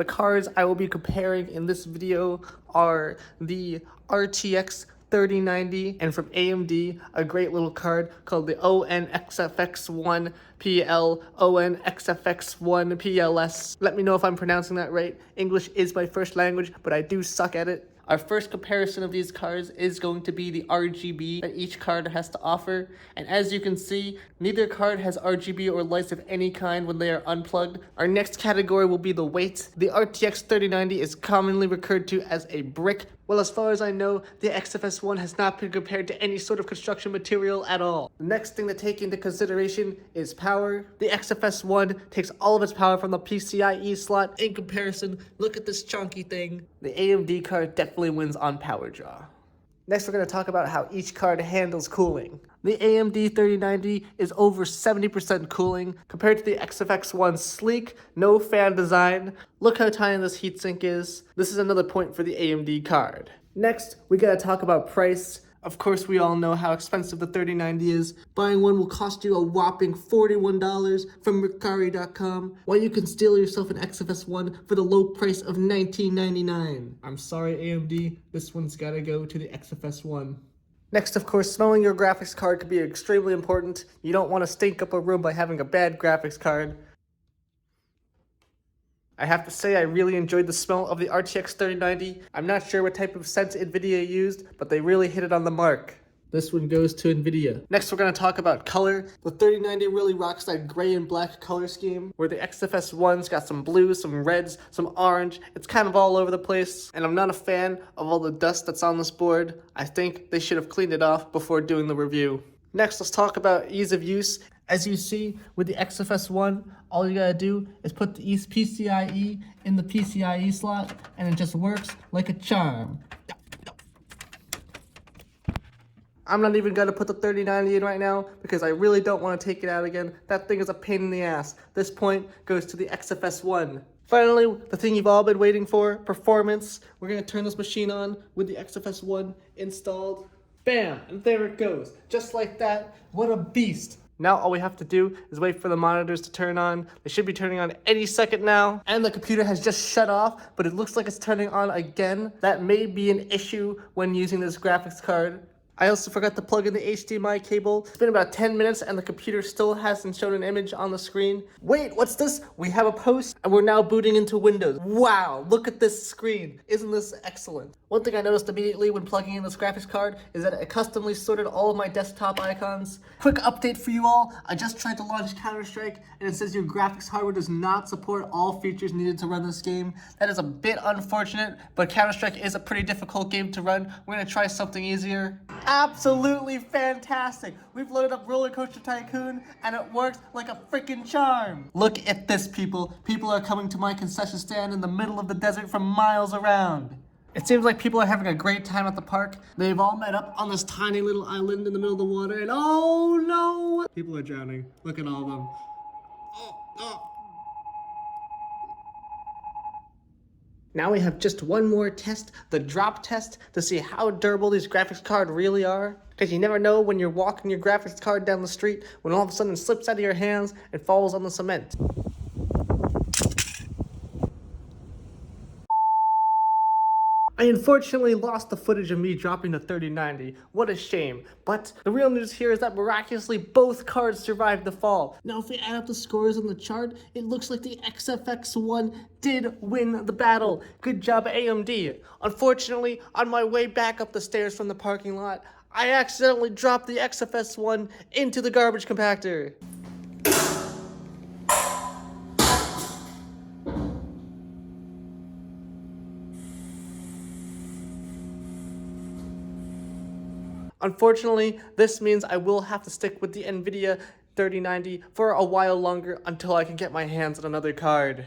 The cards I will be comparing in this video are the RTX 3090 and from AMD, a great little card called the on-xfx-pl, on-xfx-pls. Let me know if I'm pronouncing that right. English is my first language, but I do suck at it. Our first comparison of these cards is going to be the RGB that each card has to offer. And as you can see, neither card has RGB or lights of any kind when they are unplugged. Our next category will be the weight. The RTX 3090 is commonly referred to as a brick. Well, as far as I know, the XFS One has not been compared to any sort of construction material at all. The next thing to take into consideration is power. The XFS One takes all of its power from the PCIe slot. In comparison, look at this chunky thing. The AMD card definitely wins on power draw. Next, we're going to talk about how each card handles cooling. The AMD 3090 is over 70% cooling compared to the XFX One's sleek, no fan design. Look how tiny this heatsink is. This is another point for the AMD card. Next, we got to talk about price. Of course, we all know how expensive the 3090 is. Buying one will cost you a whopping $41 from Mercari.com, while you can steal yourself an XFS One for the low price of $19.99. I'm sorry, AMD, this one's gotta go to the XFS One. Next, of course, smelling your graphics card could be extremely important. You don't want to stink up a room by having a bad graphics card. I have to say I really enjoyed the smell of the RTX 3090. I'm not sure what type of scent NVIDIA used, but they really hit it on the mark. This one goes to NVIDIA. Next, we're going to talk about color. The 3090 really rocks that gray and black color scheme, where the XFS One's got some blues, some reds, some orange. It's kind of all over the place, and I'm not a fan of all the dust that's on this board. I think they should have cleaned it off before doing the review. Next, let's talk about ease of use. As you see with the XFS One, all you gotta do is put the PCIe in the PCIe slot, and it just works like a charm. I'm not even gonna put the 3090 in right now because I really don't want to take it out again. That thing is a pain in the ass. This point goes to the XFS One. Finally, the thing you've all been waiting for, performance. We're gonna turn this machine on with the XFS One installed. Bam, and there it goes. Just like that. What a beast. Now all we have to do is wait for the monitors to turn on. They should be turning on any second now. And the computer has just shut off, but it looks like it's turning on again. That may be an issue when using this graphics card. I also forgot to plug in the HDMI cable. It's been about 10 minutes and the computer still hasn't shown an image on the screen. Wait, what's this? We have a post and we're now booting into Windows. Wow, look at this screen. Isn't this excellent? One thing I noticed immediately when plugging in this graphics card is that it customly sorted all of my desktop icons. Quick update for you all. I just tried to launch Counter-Strike and it says your graphics hardware does not support all features needed to run this game. That is a bit unfortunate, but Counter-Strike is a pretty difficult game to run. We're gonna try something easier. Absolutely fantastic. We've loaded up Roller Coaster Tycoon and it works like a freaking charm. Look at this, people. People are coming to my concession stand in the middle of the desert from miles around. It seems like people are having a great time at the park. They've all met up on this tiny little island in the middle of the water and oh no! People are drowning. Look at all of them. Oh. Now we have just one more test, the drop test, to see how durable these graphics cards really are. Because you never know when you're walking your graphics card down the street, when all of a sudden it slips out of your hands and falls on the cement. I unfortunately lost the footage of me dropping the 3090. What a shame. But the real news here is that miraculously both cards survived the fall. Now if we add up the scores on the chart, it looks like the XFX One did win the battle. Good job, AMD. Unfortunately, on my way back up the stairs from the parking lot, I accidentally dropped the XFS One into the garbage compactor. Unfortunately, this means I will have to stick with the NVIDIA 3090 for a while longer until I can get my hands on another card.